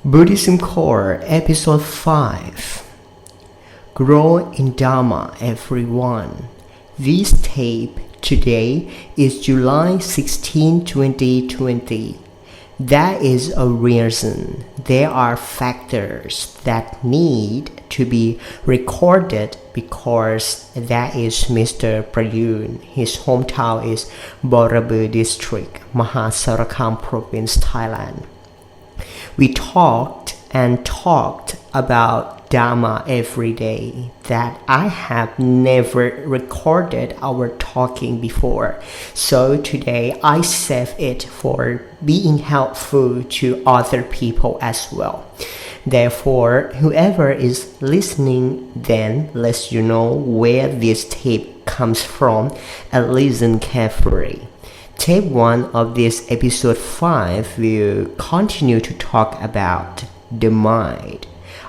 Buddhism Core Episode 5 Grow in Dharma, everyone. This tape today is July 16, 2020. That is a reason. There are factors that need to be recorded because that is Mr. Panyayan. His hometown is Borabur District, Mahasarakam Province, Thailand. We talked about Dharma every day that I have never recorded our talking before. So today I save it for being helpful to other people as well. Therefore, whoever is listening then lets you know where this tape comes from and listen carefully. Tape 1 of this episode 5 will continue to talk about the mind.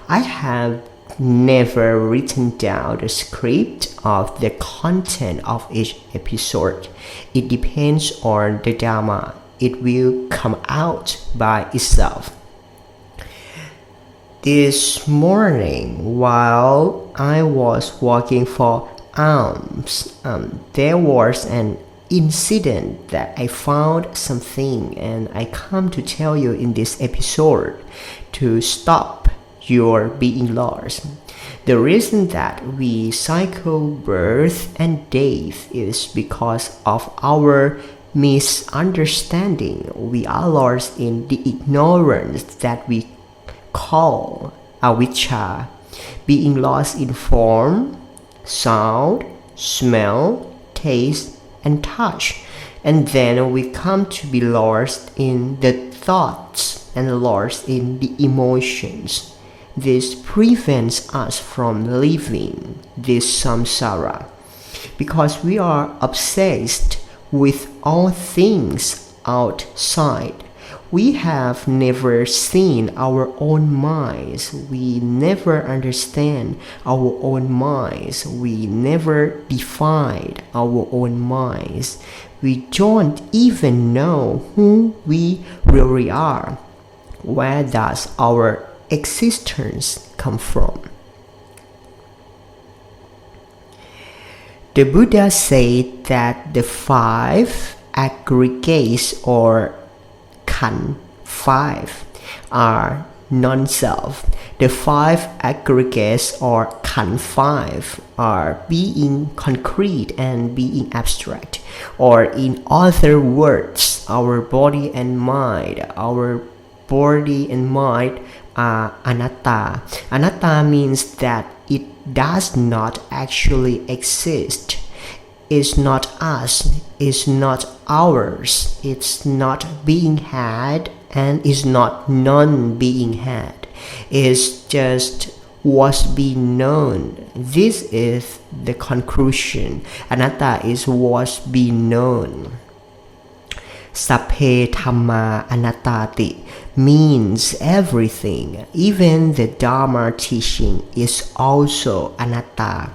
I have never written down the script of the content of each episode. It depends on the Dharma. It will come out by itself. This morning, while I was walking for alms, there was an incident that I found something, and I come to tell you in this episode to stop your being lost. The reason that we cycle birth and death is because of our misunderstanding. We are lost in the ignorance that we call avijja, being lost in form, sound, smell, taste, and touch, and then we come to be lost in the thoughts and lost in the emotions. This prevents us from living this samsara because we are obsessed with all things outside. We have never seen our own minds. We never understand our own minds. We never defined our own minds. We don't even know who we really are. Where does our existence come from? The Buddha said that the 5 aggregates or Khan 5 are non-self. The 5 aggregates or Khan 5 are being concrete and being abstract, or in other words, our body and mind. Our body and mind are anatta. Anatta means that it does not actually exist. It's not us, it's not ours, it's not being had, and it's not non-being had. It's just what's being known. This is the conclusion. Anatta is what's being known. Sapphe dhamma anattati means everything. Even the Dharma teaching is also anatta.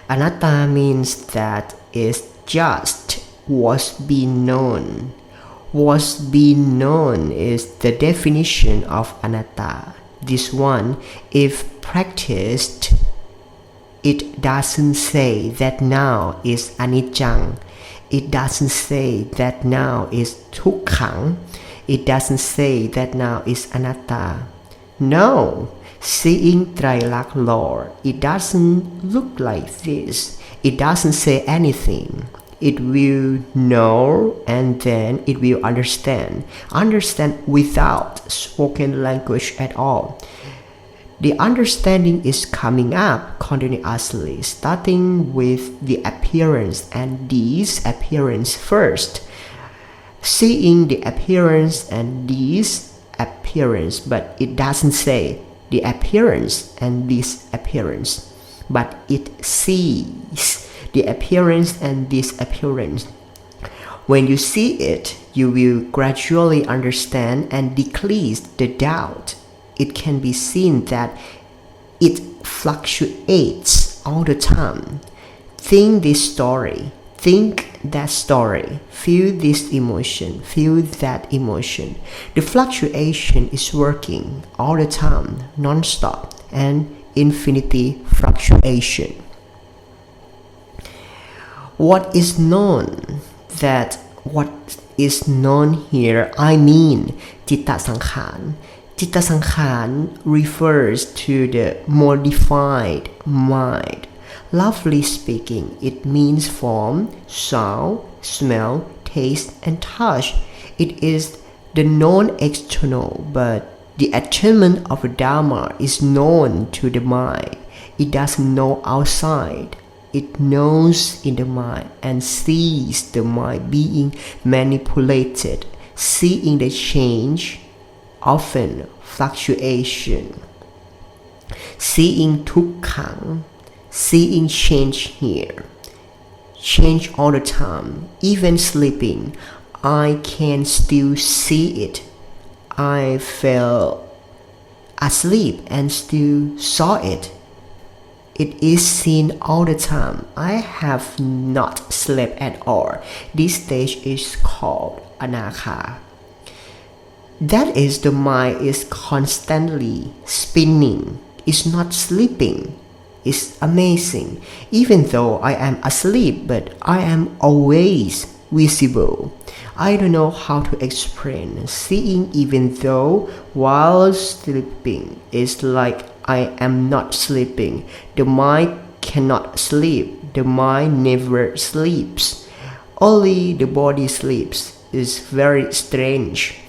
Anatta means that it's just what's being known. What's being known is the definition of anatta. This one, if practiced, it doesn't say that now is anicca. It doesn't say that now is dukkha. It doesn't say that now is anatta. No, seeing Trailak Lord, it doesn't look like this. It doesn't say anything. It will know and then it will understand. Understand without spoken language at all. The understanding is coming up continuously, starting with the appearance and this appearance first. Seeing the appearance and this appearance, but it doesn't say the appearance and this appearance, but it sees the appearance and this appearance. When you see it, you will gradually understand and decrease the doubt. It can be seen that it fluctuates all the time. Think this story. Think that story, feel this emotion, feel that emotion. The fluctuation is working all the time, non-stop, and infinity fluctuation. What is known? What is known here, I mean Citta Sankhan. Citta Sankhan refers to the modified mind. Roughly speaking, it means form, sound, smell, taste, and touch. It is the non-external, but the attainment of the Dharma is known to the mind. It doesn't know outside. It knows in the mind and sees the mind being manipulated, seeing the change, often fluctuation, seeing Tukkhang, seeing change here, change all the time. Even sleeping, I can still see it. I fell asleep and still saw it. It is seen all the time. I have not slept at all. This stage is called Anaka. That is, the mind is constantly spinning. It's not sleeping. It's amazing. Even though I am asleep, but I am always visible. I don't know how to explain. Seeing even though while sleeping is like I am not sleeping. The mind cannot sleep. The mind never sleeps. Only the body sleeps. It's very strange.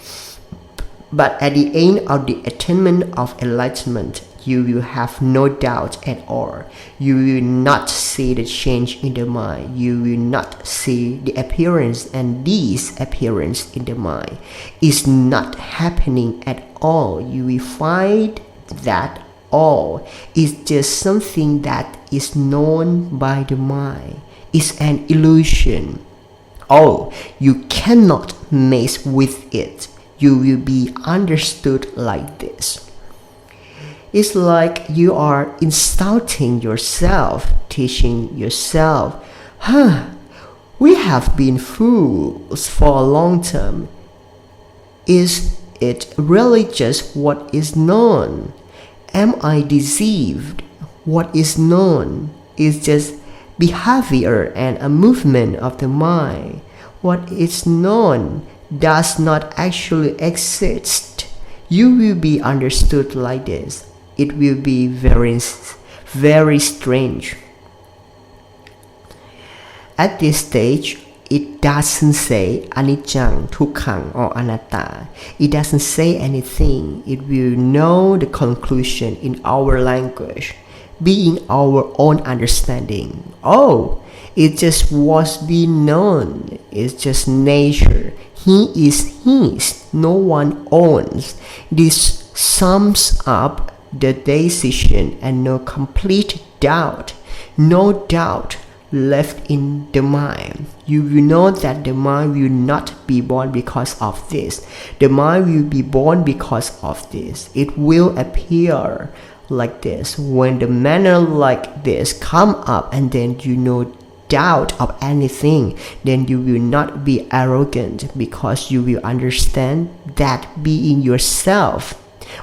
But at the end of the attainment of enlightenment, you will have no doubt at all. You will not see the change in the mind. You will not see the appearance, and this appearance in the mind is not happening at all. You will find that all is just something that is known by the mind. It's an illusion. Oh, you cannot mess with it. You will be understood like this. It's like you are insulting yourself, teaching yourself, we have been fools for a long time. Is it really just what is known? Am I deceived? What is known is just behavior and a movement of the mind. What is known does not actually exist. You will be understood like this. It will be very, very strange. At this stage, it doesn't say anicca, tukkhang, or anatta. It doesn't say anything. It will know the conclusion in our language, being our own understanding. Oh, it just was being known. It's just nature. He is his. No one owns. This sums up the decision and no complete doubt. No doubt left in the mind. You will know that the mind will not be born because of this. The mind will be born because of this. It will appear like this. When the manner like this come up, and then you know doubt of anything, then you will not be arrogant, because you will understand that being yourself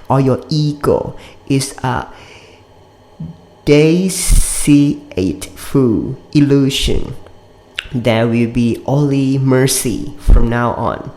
or your ego is a deceitful illusion. There will be only mercy from now on.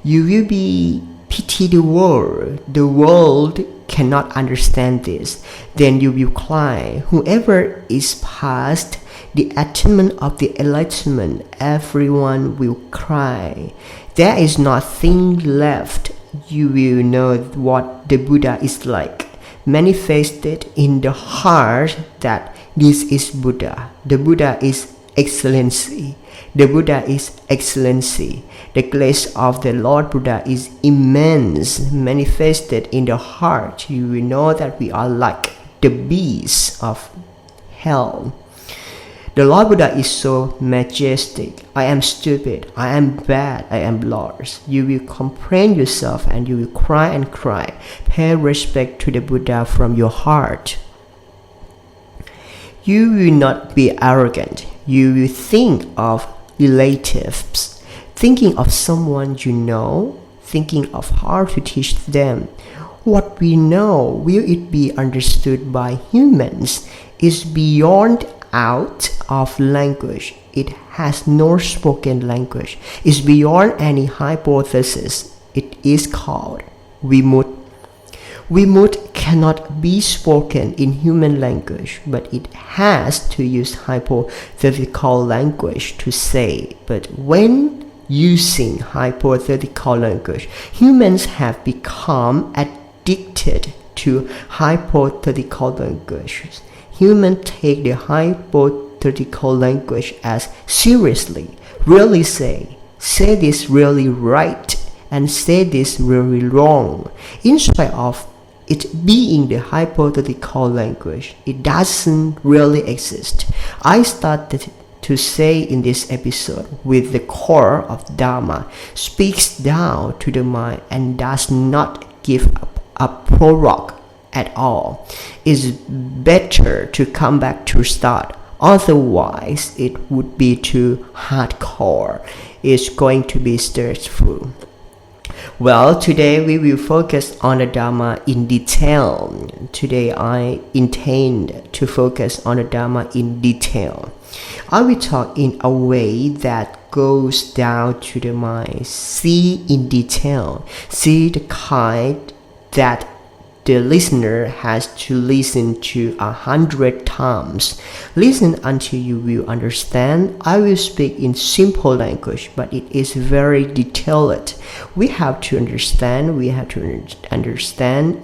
You will be pity the world. The world cannot understand this. Then you will cry. Whoever is past the attainment of the enlightenment, everyone will cry. There is nothing left. You will know what the Buddha is like, manifested in the heart that this is Buddha. The Buddha is excellency. The Buddha is excellency. The grace of the Lord Buddha is immense, manifested in the heart. You will know that we are like the beasts of hell. The Lord Buddha is so majestic. I am stupid. I am bad. I am lost. You will comprehend yourself and you will cry and cry. Pay respect to the Buddha from your heart. You will not be arrogant. You will think of relatives, thinking of someone you know, thinking of how to teach them. What we know, will it be understood by humans, is beyond out of language. It has no spoken language. It's beyond any hypothesis. It is called Vimut. Vimut cannot be spoken in human language, but it has to use hypothetical language to say. But when using hypothetical language, humans have become addicted to hypothetical languages. Humans take the hypothetical language as seriously, really say this really right, and say this really wrong. In spite of it being the hypothetical language, it doesn't really exist. I started to say in this episode with the core of Dharma speaks down to the mind and does not give a prologue at all. It's better to come back to start. Otherwise, it would be too hardcore. It's going to be stressful. Well, today we will focus on the Dharma in detail. Today I intend to focus on the Dharma in detail. I will talk in a way that goes down to the mind. See in detail. See the kind that the listener has to listen to 100 times. Listen until you will understand. I will speak in simple language, but it is very detailed. We have to understand.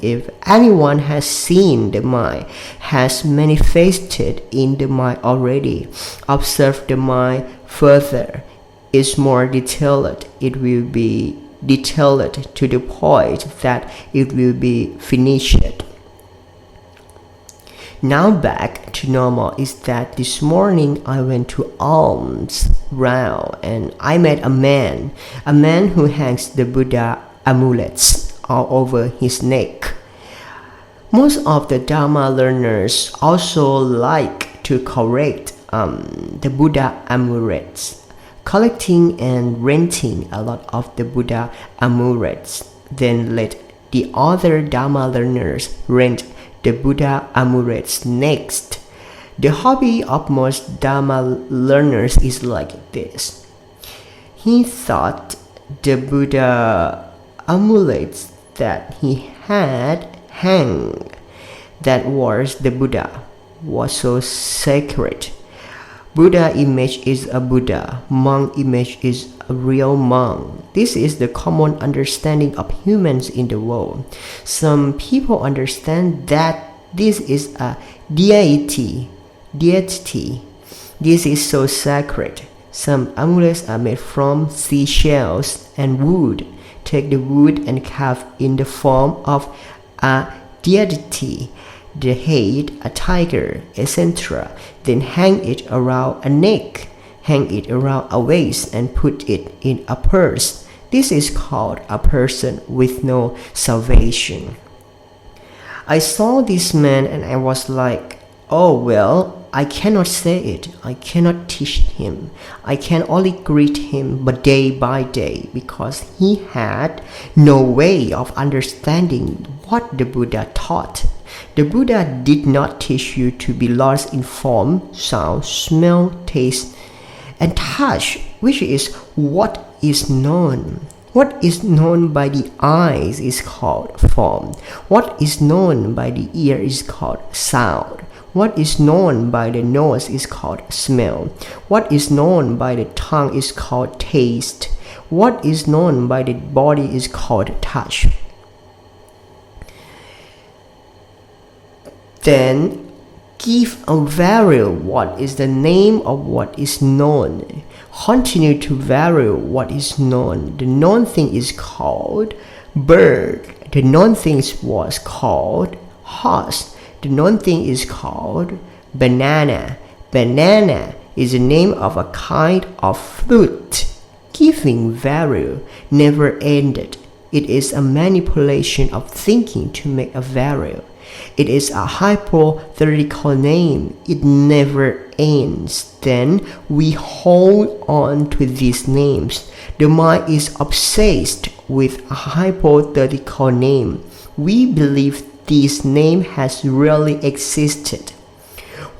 If anyone has seen the mind, has manifested in the mind already. Observe the mind further. It's more detailed. It will be detailed to the point that it will be finished. Now back to normal is that this morning I went to alms round and I met a man who hangs the Buddha amulets all over his neck. Most of the Dharma learners also like to collect the Buddha amulets, collecting and renting a lot of the Buddha amulets, then let the other Dharma learners rent the Buddha amulets next. The hobby of most Dharma learners is like this. He thought the Buddha amulets that he had hung, that was the Buddha, was so sacred. Buddha image is a Buddha, monk image is a real monk. This is the common understanding of humans in the world. Some people understand that this is a deity. This is so sacred. Some amulets are made from seashells and wood. Take the wood and carve in the form of a deity, the head, a tiger, etc. Then hang it around a neck, hang it around a waist, and put it in a purse. This is called a person with no salvation. I saw this man and I was like, oh well, I cannot say it. I cannot teach him. I can only greet him but day by day, because he had no way of understanding what the Buddha taught. The Buddha did not teach you to be lost in form, sound, smell, taste, and touch, which is what is known. What is known by the eyes is called form. What is known by the ear is called sound. What is known by the nose is called smell. What is known by the tongue is called taste. What is known by the body is called touch. Then give a value what is the name of what is known. Continue to value what is known. The known thing is called bird. The known thing was called horse. The known thing is called banana. Banana is the name of a kind of fruit. Giving value never ended. It is a manipulation of thinking to make a value. It is a hypothetical name. It never ends. Then we hold on to these names. The mind is obsessed with a hypothetical name. We believe this name has really existed.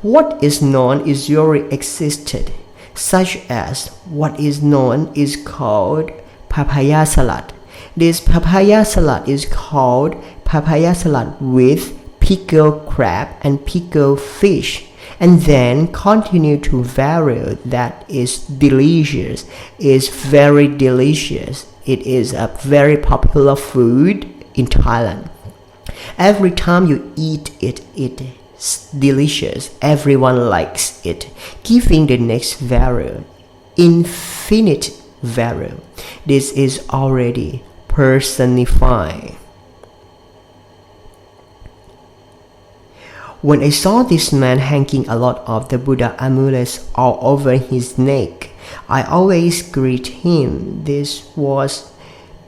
What is known is already existed, such as what is known is called papaya salad. This papaya salad is called papaya salad with pickled crab and pickled fish, and then continue to vary. That is delicious, is very delicious. It is a very popular food in Thailand. Every time you eat it, it's delicious. Everyone likes it, giving the next value, infinite value. This is already personified. When I saw this man hanging a lot of the Buddha amulets all over his neck, I always greet him. This was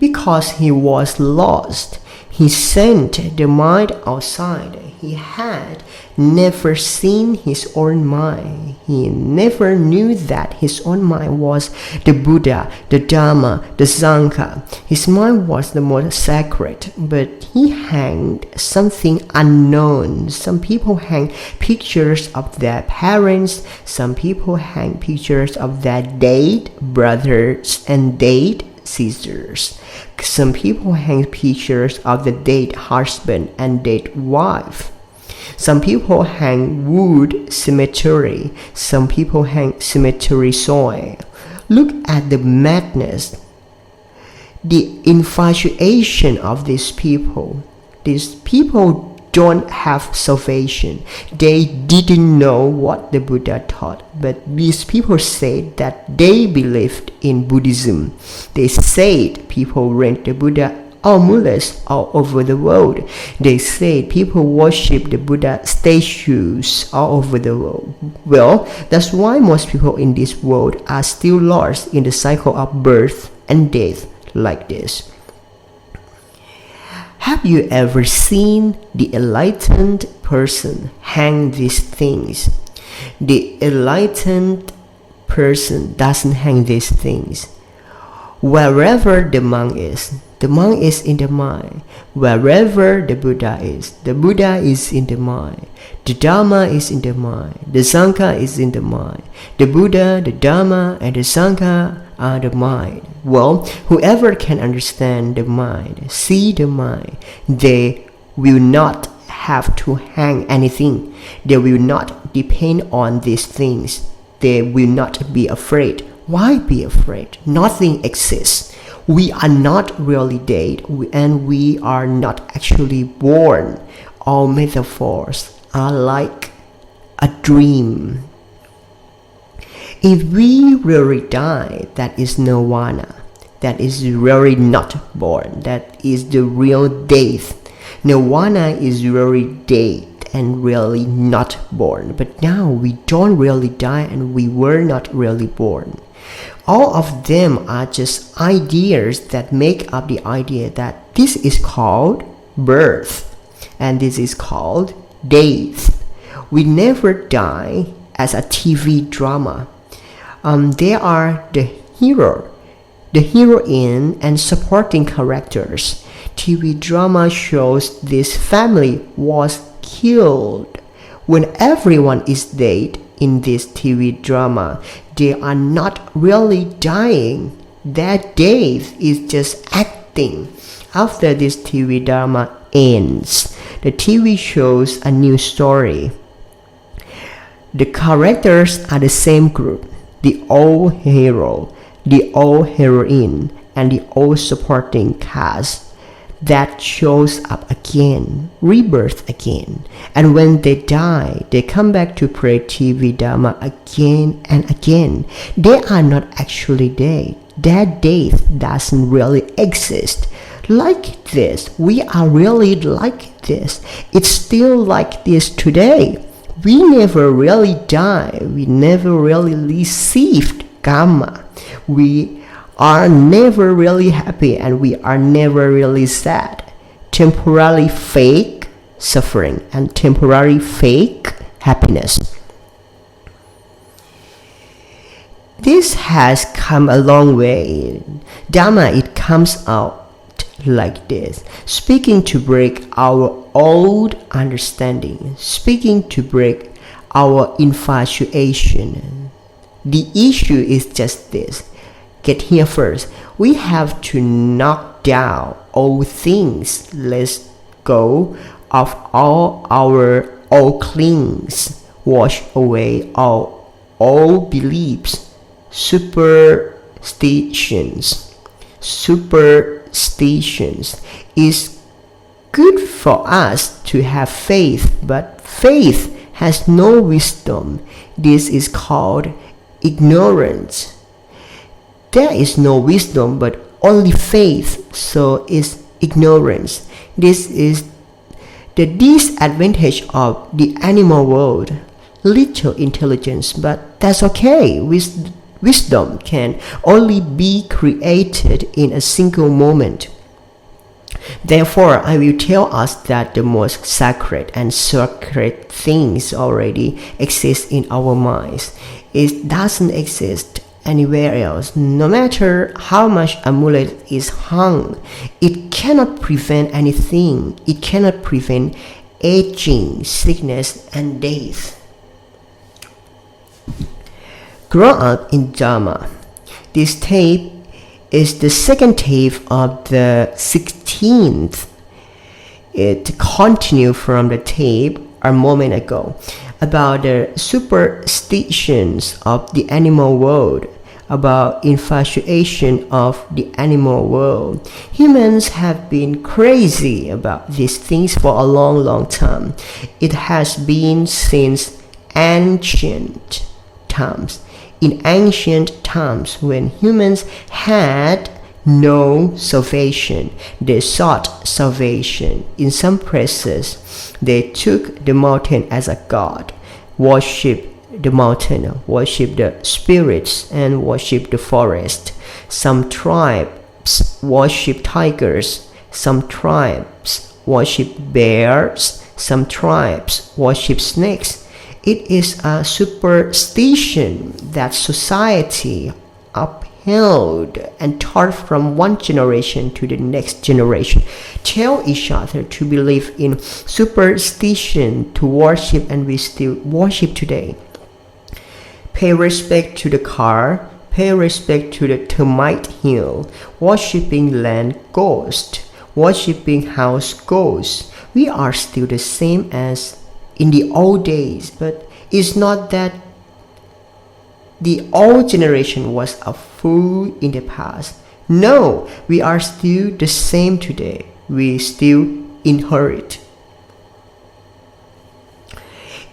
because he was lost. He sent the mind outside. He had never seen his own mind. He never knew that his own mind was the Buddha, the Dharma, the Sangha. His mind was the most sacred, but he hanged something unknown. Some people hang pictures of their parents. Some people hang pictures of their dead brothers and dead sisters. Some people hang pictures of the dead husband and dead wife. Some people hang wood cemetery. Some people hang cemetery soil. Look at the madness, the infatuation of these people. These people don't have salvation. They didn't know what the Buddha taught, but these people said that they believed in Buddhism. They said people rent the Buddha amulets all over the world. They said people worship the Buddha statues all over the world. Well, that's why most people in this world are still lost in the cycle of birth and death like this. Have you ever seen the enlightened person hang these things? The enlightened person doesn't hang these things. Wherever the monk is in the mind. Wherever the Buddha is in the mind. The Dharma is in the mind. The Sangha is in the mind. The Buddha, the Dharma, and the Sangha are the mind. Well, whoever can understand the mind, see the mind, they will not have to hang anything. They will not depend on these things. They will not be afraid. Why be afraid? Nothing exists. We are not really dead, and we are not actually born. All metaphors are like a dream. If we really die, that is nirvana. That is really not born. That is the real death. Nirvana is really dead and really not born. But now we don't really die and we were not really born. All of them are just ideas that make up the idea that this is called birth and this is called death. We never die as a TV drama. There are the hero, the heroine, and supporting characters. TV drama shows this family was killed. When everyone is dead in this TV drama, they are not really dying. Their death is just acting. After this TV drama ends, the TV shows a new story. The characters are the same group. The old hero, the old heroine, and the old supporting cast that shows up again, rebirth again. And when they die, they come back to play TV drama again and again. They are not actually dead. Their death doesn't really exist. Like this, we are really like this. It's still like this today. We never really die. We never really received karma. We are never really happy and we are never really sad. Temporarily fake, suffering and temporary fake happiness. This has come a long way. Dharma, it comes out like this, speaking to break our old understanding, speaking to break our infatuation. The issue is just this. Get here first. We have to knock down old things. Let's go of all our old clings. Wash away all old beliefs. Superstitions is good for us to have faith, but faith has no wisdom. This is called ignorance. There is no wisdom but only faith, so is ignorance. This is the disadvantage of the animal world. Little intelligence, but that's okay. Wisdom can only be created in a single moment. Therefore, I will tell us that the most sacred and sacred things already exist in our minds. It doesn't exist anywhere else. No matter how much amulet is hung, it cannot prevent anything. It cannot prevent aging, sickness, and death. Grow up in Dharma. This tape is the second tape of the 16th. It continued from the tape a moment ago about the superstitions of the animal world, about infatuation of the animal world. Humans have been crazy about these things for a long, long time. It has been since ancient times. In ancient times, when humans had no salvation, they sought salvation. In some places, they took the mountain as a god, worshipped the mountain, worshipped the spirits, and worshipped the forest. Some tribes worship tigers, some tribes worship bears, some tribes worship snakes. It is a superstition that society upheld and taught from one generation to the next generation. Tell each other to believe in superstition, to worship, and we still worship today. Pay respect to the car, pay respect to the termite hill, worshipping land ghost, worshipping house ghosts. We are still the same as in the old days, but it's not that the old generation was a fool in the past. No, we are still the same today. We still inherit.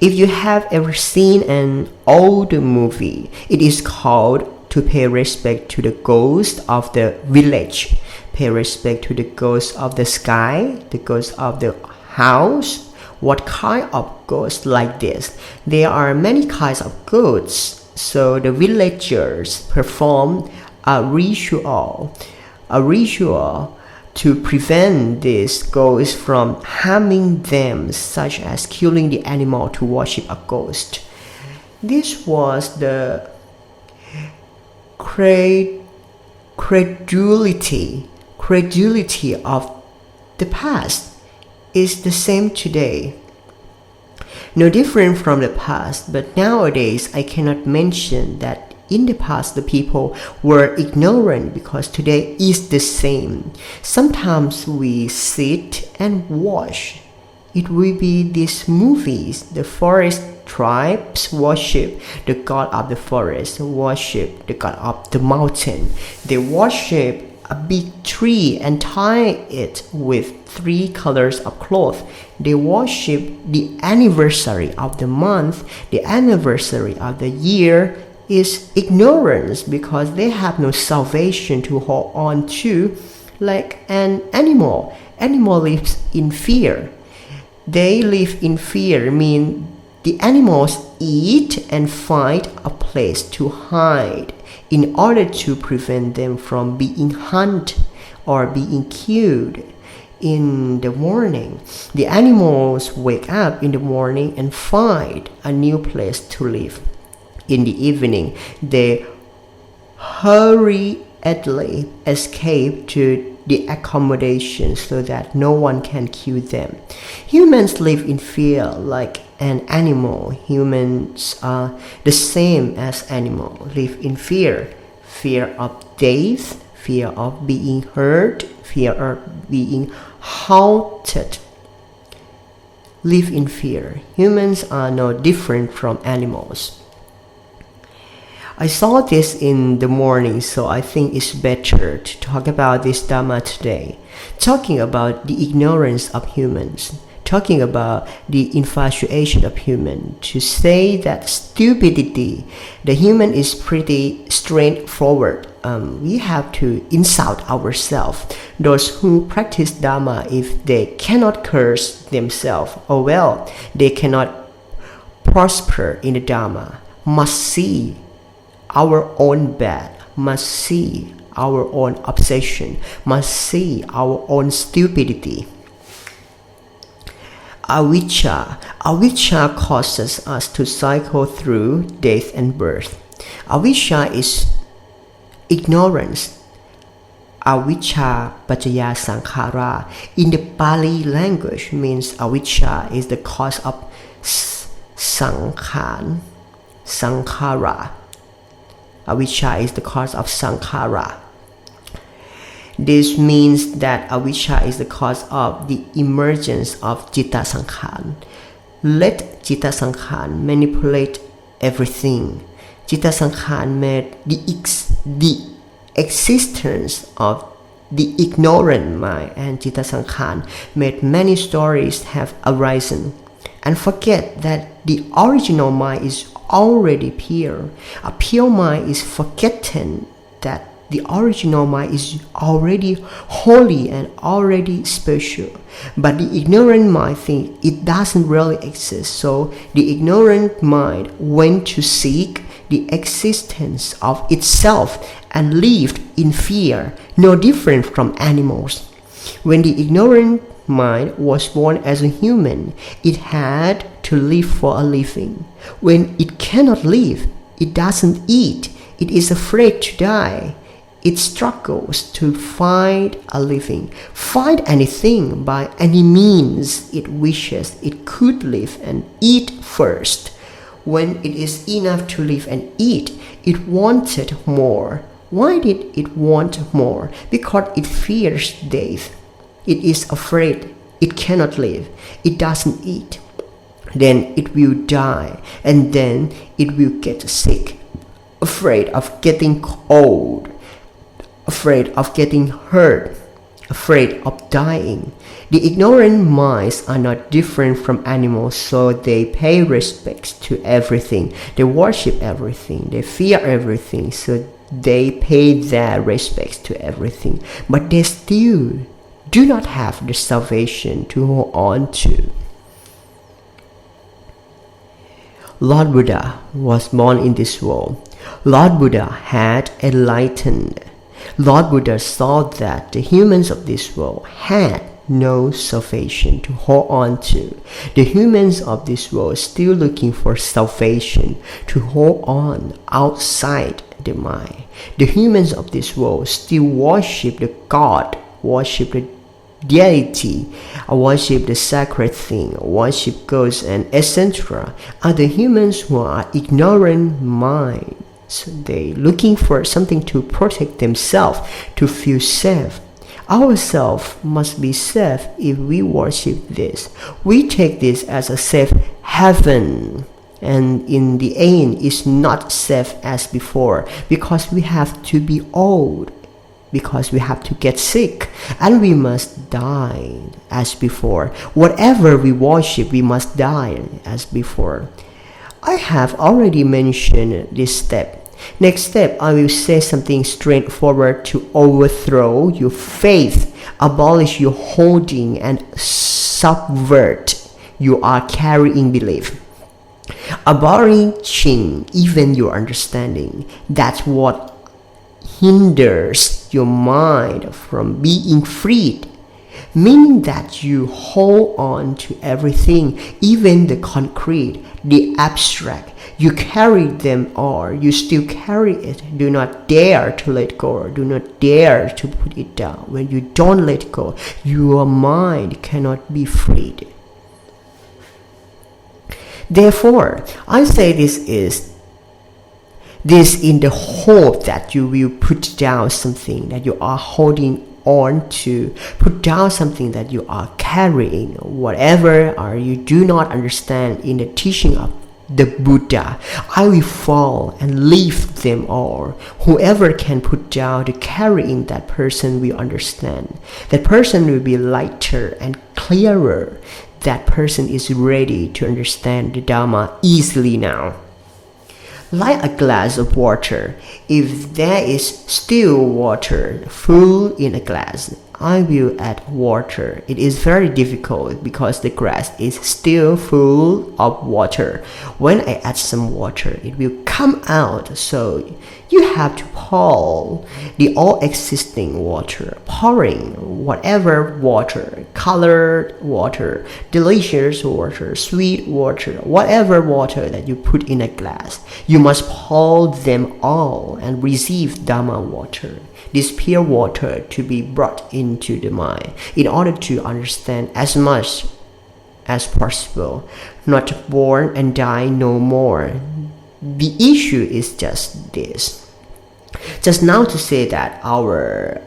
If you have ever seen an old movie, it is called To Pay Respect to the Ghost of the Village. Pay respect to the ghost of the sky, the ghost of the house. What kind of ghosts like this? There are many kinds of ghosts. So the villagers perform a ritual to prevent these ghosts from harming them, such as killing the animal to worship a ghost. This was the credulity of the past. Is the same today. No different from the past, but nowadays I cannot mention that in the past the people were ignorant, because today is the same. Sometimes we sit and watch. It will be these movies. The forest tribes worship the god of the forest, worship the god of the mountain. They worship a big tree and tie it with 3 colors of cloth. They worship the anniversary of the month, the anniversary of the year. Is ignorance, because they have no salvation to hold on to, like an animal. Animal lives in fear. They live in fear mean the animals eat and find a place to hide in order to prevent them from being hunted or being killed. in the morning. The animals wake up in the morning and find a new place to live. In the evening, they hurriedly escape to the accommodation so that no one can kill them. Humans live in fear like an animal. Humans are the same as animals, live in fear. Fear of death, fear of being hurt, fear of being haunted. Live in fear. Humans are no different from animals. I saw this in the morning, so I think it's better to talk about this Dhamma today. Talking about the ignorance of humans, talking about the infatuation of humans. To say that stupidity, the human is pretty straightforward. We have to insult ourselves. Those who practice Dhamma, if they cannot curse themselves, oh well, they cannot prosper in the Dhamma. Must see our own bad, must see our own obsession, must see our own stupidity. Avijja causes us to cycle through death and birth. Avijja is ignorance. Avijja paccaya sankhara in the Pali language means avijja is the cause of sankhara. Avijja is the cause of sankhara. This means that avijja is the cause of the emergence of citta sankhan. Let citta sankhan manipulate everything. Citta sankhan made the existence of the ignorant mind, and citta sankhan made many stories have arisen. And forget that the original mind is already pure. A pure mind is forgetting that the original mind is already holy and already special. But the ignorant mind thinks it doesn't really exist. So the ignorant mind went to seek the existence of itself and lived in fear, no different from animals. When the ignorant mind was born as a human, it had to live for a living. When it cannot live, it doesn't eat. It is afraid to die. It struggles to find a living, find anything by any means it wishes. It could live and eat first. When it is enough to live and eat, it wanted more. Why did it want more? Because it fears death. It is afraid. It cannot live. It doesn't eat. Then it will die, and then it will get sick, afraid of getting cold, afraid of getting hurt, afraid of dying. The ignorant minds are not different from animals, so they pay respects to everything. They worship everything. They fear everything, so they pay their respects to everything. But they still do not have the salvation to hold on to. Lord Buddha was born in this world. Lord Buddha had enlightened. Lord Buddha saw that the humans of this world had no salvation to hold on to. The humans of this world still looking for salvation to hold on outside the mind. The humans of this world still worship the God, worship the deity, worship the sacred thing, worship ghosts, and etc. are the humans who are ignorant minds. So they looking for something to protect themselves, to feel safe. Ourselves must be safe if we worship this. We take this as a safe haven, and in the end it's not safe as before, because we have to be old, because we have to get sick, and we must die as before. Whatever we worship, we must die as before. I have already mentioned this step. Next step, I will say something straightforward to overthrow your faith, abolish your holding, and subvert your carrying belief. Abolishing even your understanding. That's what hinders your mind from being freed. meaning that you hold on to everything, even the concrete, the abstract. You carry them all, you still carry it. Do not dare to let go, do not dare to put it down. When you don't let go, your mind cannot be freed. Therefore, I say this in the hope that you will put down something that you are holding on to, put down something that you are carrying, whatever you do not understand in the teaching of the Buddha. I will fall and leave them all. Whoever can put down the carrying, that person will understand. That person will be lighter and clearer. That person is ready to understand the Dharma easily now. Like a glass of water, if there is still water full in a glass, I will add water. It is very difficult because the glass is still full of water. When I add some water, it will come out. So you have to pour the all existing water, pouring whatever water, colored water, delicious water, sweet water, whatever water that you put in a glass. You must pour them all and receive Dharma water, this pure water, to be brought into the mind in order to understand as much as possible, not born and die no more. The issue is just this. Just now to say that our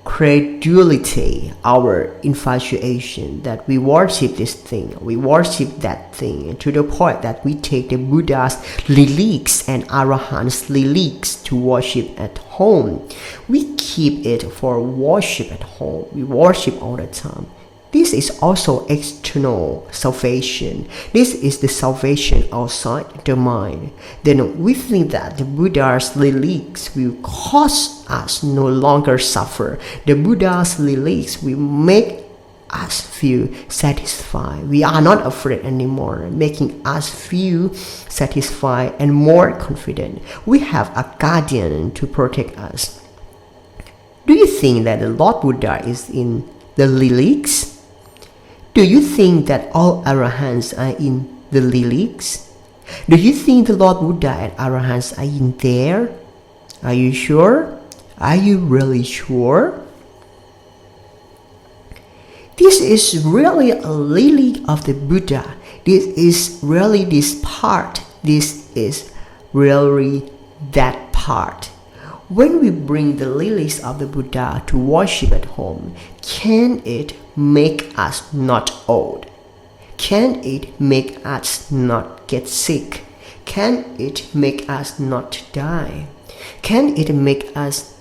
credulity, our infatuation, that we worship this thing, we worship that thing, to the point that we take the Buddha's relics and Arahant's relics to worship at home. We keep it for worship at home. We worship all the time. This is also external salvation. This is the salvation outside the mind. Then we think that the Buddha's relics will cause us no longer suffer. The Buddha's relics will make us feel satisfied. We are not afraid anymore, making us feel satisfied and more confident. We have a guardian to protect us. Do you think that the Lord Buddha is in the relics? Do you think that all Arahants are in the relics? Do you think the Lord Buddha and Arahants are in there? Are you sure? Are you really sure? This is really a relic of the Buddha. This is really this part. This is really that part. When we bring the relics of the Buddha to worship at home, can it make us not old? Can it make us not get sick? Can it make us not die? Can it make us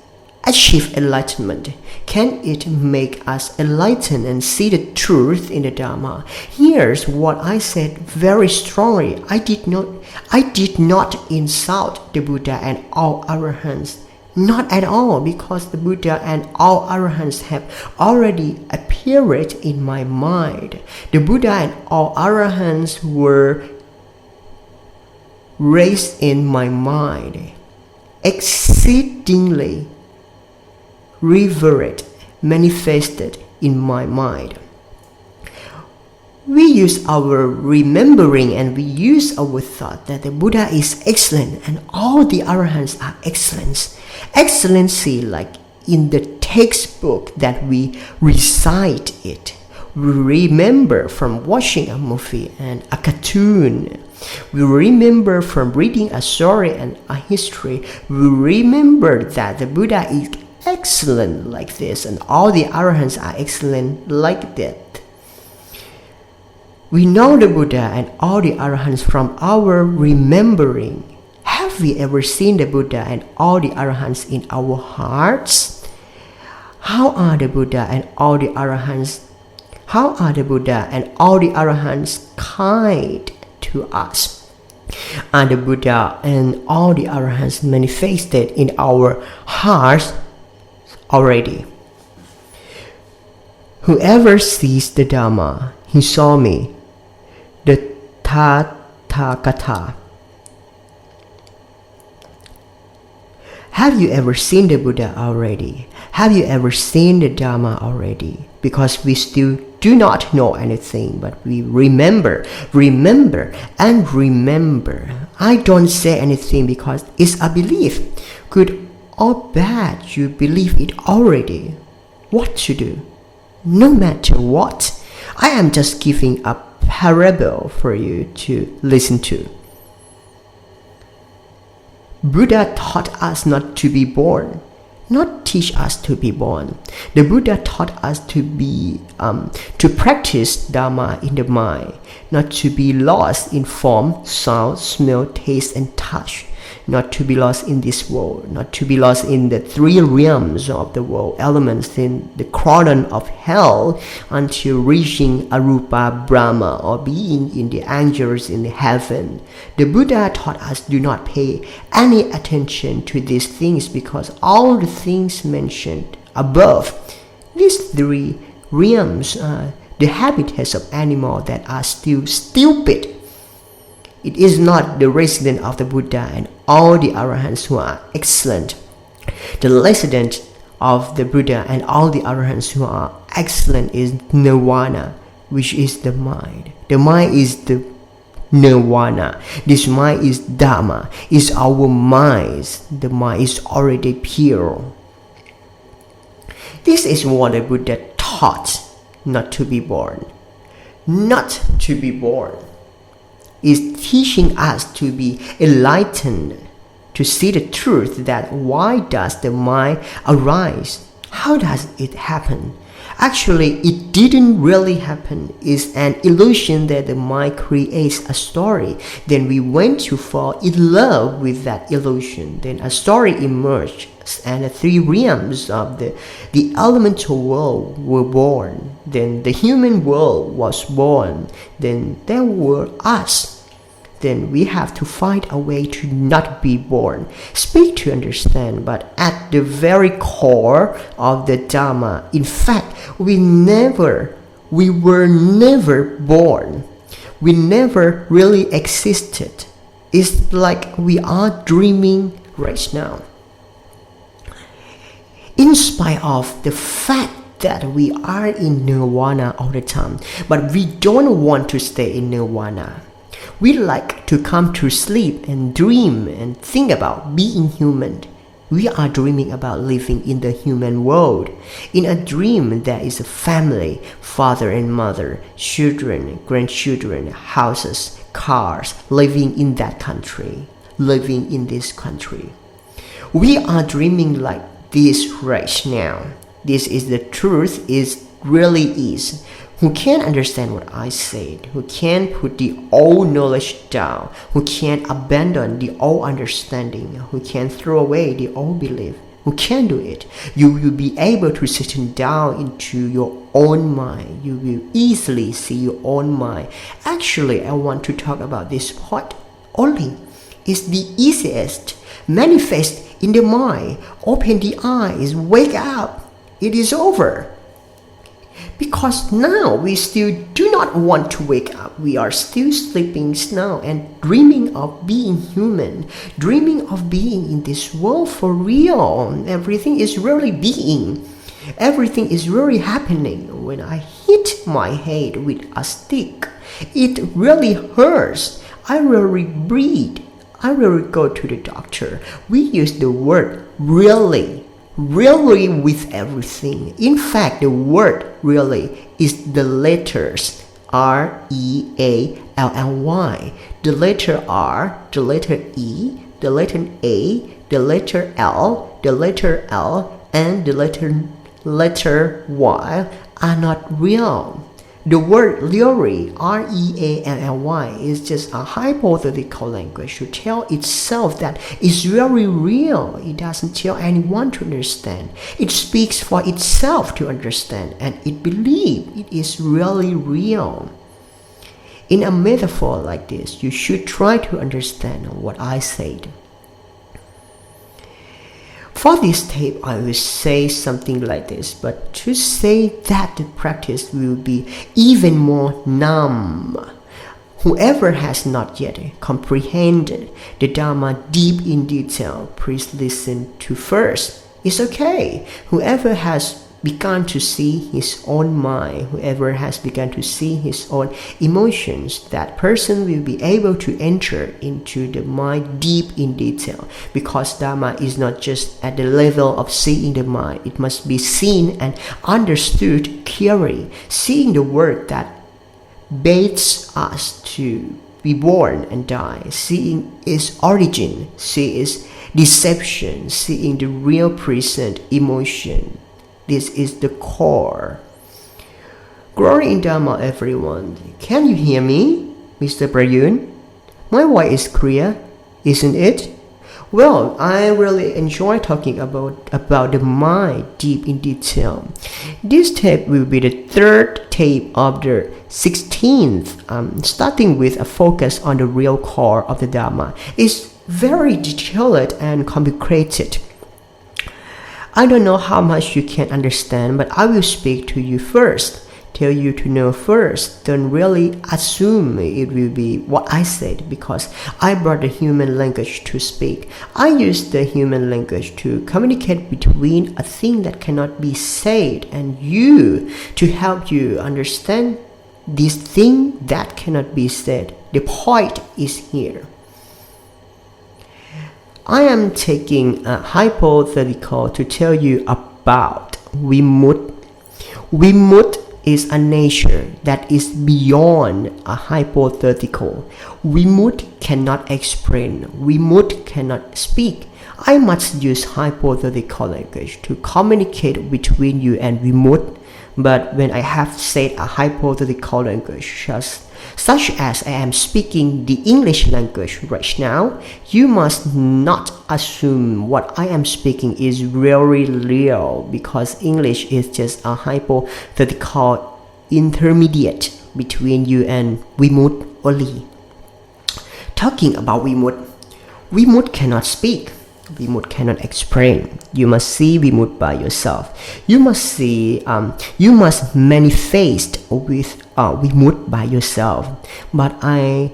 achieve enlightenment? Can it make us enlighten and see the truth in the Dharma? Here's what I said very strongly. I did not insult the Buddha and all Arahants. Not at all, because the Buddha and all Arahants have already appeared in my mind. The Buddha and all Arahants were raised in my mind, exceedingly revered, manifested in my mind. We use our remembering and we use our thought that the Buddha is excellent and all the Arahants are excellent. Excellency, like in the textbook that we recite it. We remember from watching a movie and a cartoon. We remember from reading a story and a history. We remember that the Buddha is excellent like this and all the Arahants are excellent like that. We know the Buddha and all the Arahants from our remembering. Have we ever seen the Buddha and all the Arahants in our hearts? How are the Buddha and all the Arahants? How are the Buddha and all the Arahants kind to us? Are the Buddha and all the Arahants manifested in our hearts already? Whoever sees the Dharma, he saw me. The Tathagata Have you ever seen the Buddha already? Have you ever seen the Dharma already? Because we still do not know anything, but we remember, and remember. I don't say anything because it's a belief. Good or bad, you believe it already. What to do? No matter what, I am just giving a parable for you to listen to. Buddha taught us not to be born, not teach us to be born. The Buddha taught us to practice Dharma in the mind, not to be lost in form, sound, smell, taste, and touch. Not to be lost in this world, not to be lost in the three realms of the world, elements in the cauldron of hell, until reaching Arupa Brahma, or being in the angels in heaven. The Buddha taught us do not pay any attention to these things, because all the things mentioned above, these three realms are the habitats of animals that are still stupid. It is not the resident of the Buddha and all the Arahants who are excellent. The resident of the Buddha and all the Arahants who are excellent is Nirvana, which is the mind. The mind is the Nirvana. This mind is Dharma, is our minds. The mind is already pure. This is what the Buddha taught, not to be born. Not to be born is teaching us to be enlightened, to see the truth that why does the mind arise? How does it happen? Actually, it didn't really happen. It's an illusion that the mind creates a story. Then we went to fall in love with that illusion. Then a story emerged, and the three realms of the elemental world were born. Then the human world was born. Then there were us. Then we have to find a way to not be born. Speak to understand, but at the very core of the Dharma, in fact, we were never born. We never really existed. It's like we are dreaming right now. In spite of the fact that we are in Nirvana all the time, but we don't want to stay in Nirvana. We like to come to sleep and dream and think about being human. We are dreaming about living in the human world. In a dream, there is a family, father and mother, children, grandchildren, houses, cars, living in that country, living in this country. We are dreaming like this right now. This is the truth, it really is. Who can understand what I said, who can put the old knowledge down, who can abandon the old understanding, who can throw away the old belief, who can do it, you will be able to settle down into your own mind. You will easily see your own mind. Actually, I want to talk about this part only. It's the easiest. Manifest in the mind. Open the eyes. Wake up. It is over. Because now we still do not want to wake up. We are still sleeping now and dreaming of being human, dreaming of being in this world for real. Everything is really being. Everything is really happening. When I hit my head with a stick, it really hurts. I really breathe. I really go to the doctor. We use the word really with everything. In fact, the word really is the letters R-E-A-L-L-Y. The letter R, the letter E, the letter A, the letter L, the letter L, and the letter Y are not real. The word really, R-E-A-L-L-Y, is just a hypothetical language to tell itself that it's very real. It doesn't tell anyone to understand. It speaks for itself to understand, and it believes it is really real. In a metaphor like this, you should try to understand what I said. For this tape, I will say something like this, but to say that the practice will be even more numb. Whoever has not yet comprehended the Dharma deep in detail, please listen to first. It's okay. Whoever has begun to see his own mind, whoever has begun to see his own emotions, that person will be able to enter into the mind deep in detail, because Dharma is not just at the level of seeing the mind. It must be seen and understood clearly, seeing the word that baits us to be born and die, seeing its origin, seeing its deception, seeing the real present emotion. This is the core. Glory in Dharma, everyone. Can you hear me, Mr. Prayun? My voice is clear, isn't it? Well, I really enjoy talking about the mind deep in detail. This tape will be the third tape of the 16th, starting with a focus on the real core of the Dharma. It's very detailed and complicated. I don't know how much you can understand, but I will speak to you first, tell you to know first. Don't really assume it will be what I said, because I brought the human language to speak. I use the human language to communicate between a thing that cannot be said and you, to help you understand this thing that cannot be said. The point is here. I am taking a hypothetical to tell you about Vimut. Vimut is a nature that is beyond a hypothetical. Vimut cannot explain. Vimut cannot speak. I must use hypothetical language to communicate between you and Vimut. But when I have said a hypothetical language, such as I am speaking the English language right now, you must not assume what I am speaking is really real, because English is just a hypothetical intermediate between you and Vimut only. Talking about Vimut, Vimut cannot speak. Vimut cannot explain. You must see Vimut by yourself. You must manifest with Vimut by yourself. But I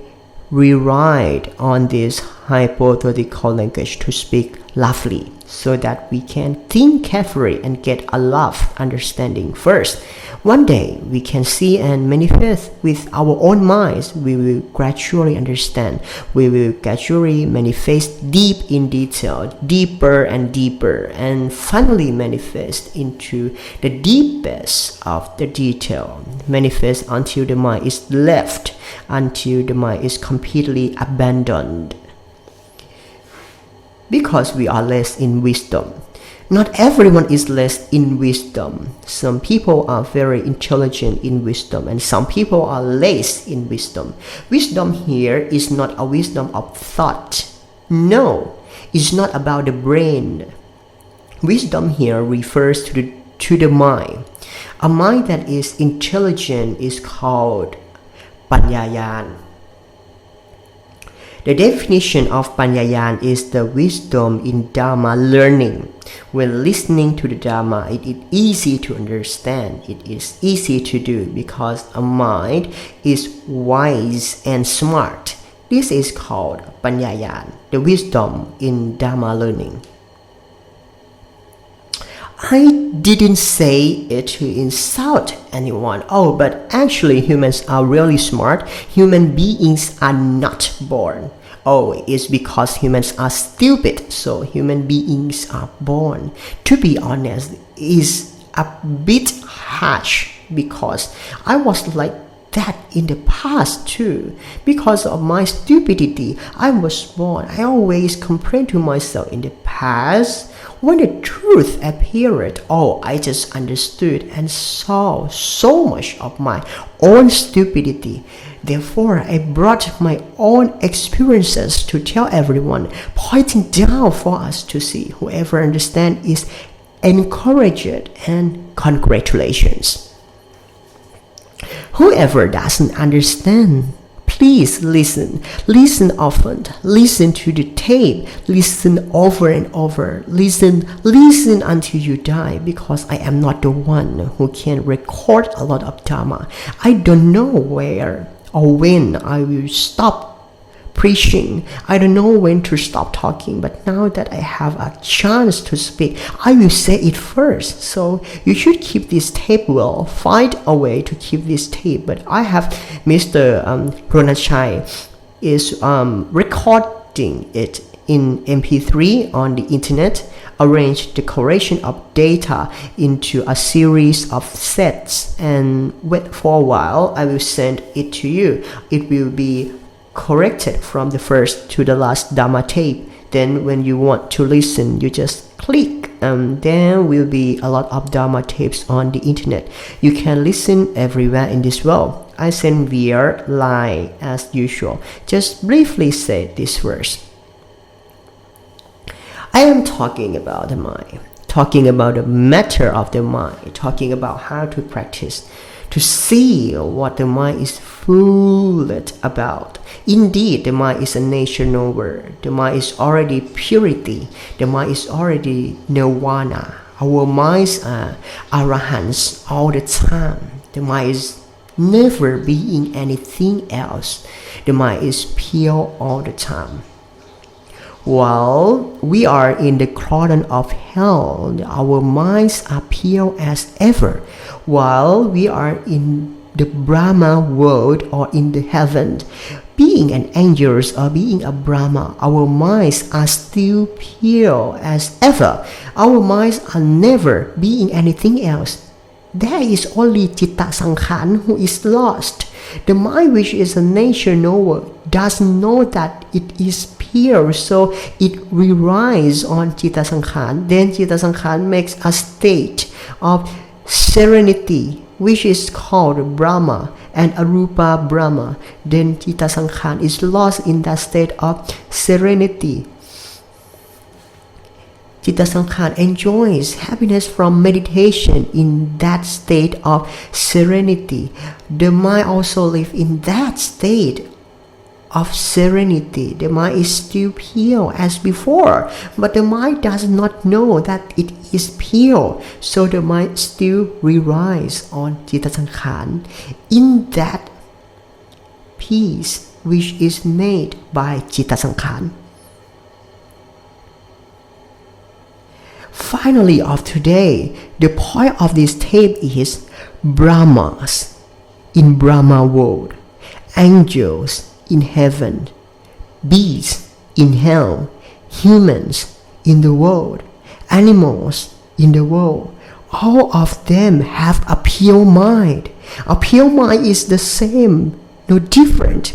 rely on this hypothetical language to speak lovely, so that we can think carefully and get a love understanding first. One day we can see and manifest with our own minds. We will gradually understand. We will gradually manifest deep in detail, deeper and deeper, and finally manifest into the deepest of the detail. Manifest until the mind is left, until the mind is completely abandoned. Because we are less in wisdom. Not everyone is less in wisdom. Some people are very intelligent in wisdom, and some people are less in wisdom. Wisdom here is not a wisdom of thought. No, it's not about the brain. Wisdom here refers to the mind. A mind that is intelligent is called Panyayan. The definition of Panyayan is the wisdom in Dharma learning. When listening to the Dharma, it is easy to understand. It is easy to do because a mind is wise and smart. This is called Panyayan, the wisdom in Dharma learning. I didn't say it to insult anyone. Oh, but actually humans are really smart. Human beings are not born. Oh, it's because humans are stupid, so human beings are born. To be honest, is a bit harsh, because I was like that in the past too. Because of my stupidity, I was born. I always complained to myself in the past. When the truth appeared, oh, I just understood and saw so much of my own stupidity. Therefore, I brought my own experiences to tell everyone, pointing down for us to see. Whoever understands is encouraged, and congratulations. Whoever doesn't understand, please listen. Listen often. Listen to the tape. Listen over and over. Listen until you die, because I am not the one who can record a lot of Dharma. I don't know where or when I will stop preaching. I don't know when to stop talking, but now that I have a chance to speak, I will say it first. So you should keep this tape well. Find a way to keep this tape. But I have Mr. Ronachai is recording it in MP3 on the internet, arrange the correction of data into a series of sets, and wait for a while. I will send it to you. It will be corrected from the first to the last Dhamma tape. Then when you want to listen, you just click, and there will be a lot of Dhamma tapes on the internet. You can listen everywhere in this world. I send via line as usual. Just briefly say this verse. I am talking about the mind, talking about the matter of the mind, talking about how to practice, to see what the mind is full about. Indeed, the mind is a nature knower. The mind is already purity. The mind is already nirvana. Our minds are arahants all the time. The mind is never being anything else. The mind is pure all the time. While we are in the cauldron of hell, our minds are pure as ever. While we are in the Brahma world or in the heaven, being an angel or being a Brahma, our minds are still pure as ever. Our minds are never being anything else. There is only Citta Sankhan who is lost. The mind, which is a nature knower, doesn't know that it is pure, so it relies on Citta Sankhan. Then Citta Sankhan makes a state of serenity, which is called Brahma and Arupa Brahma. Then Citta Sankhan is lost in that state of serenity. Citta Sankhan enjoys happiness from meditation in that state of serenity. The mind also lives in that state of serenity. The mind is still pure as before, but the mind does not know that it is pure, so the mind still relies on Citta Sankhan in that peace which is made by Citta Sankhan. Finally, of today, the point of this tape is Brahmas in Brahma world, angels in heaven, beasts in hell, humans in the world, animals in the world. All of them have a pure mind. A pure mind is the same, no different.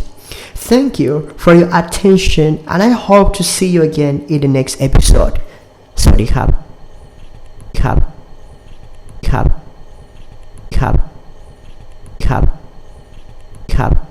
Thank you for your attention, and I hope to see you again in the next episode. สวัสดีครับครับครับครับครับครับ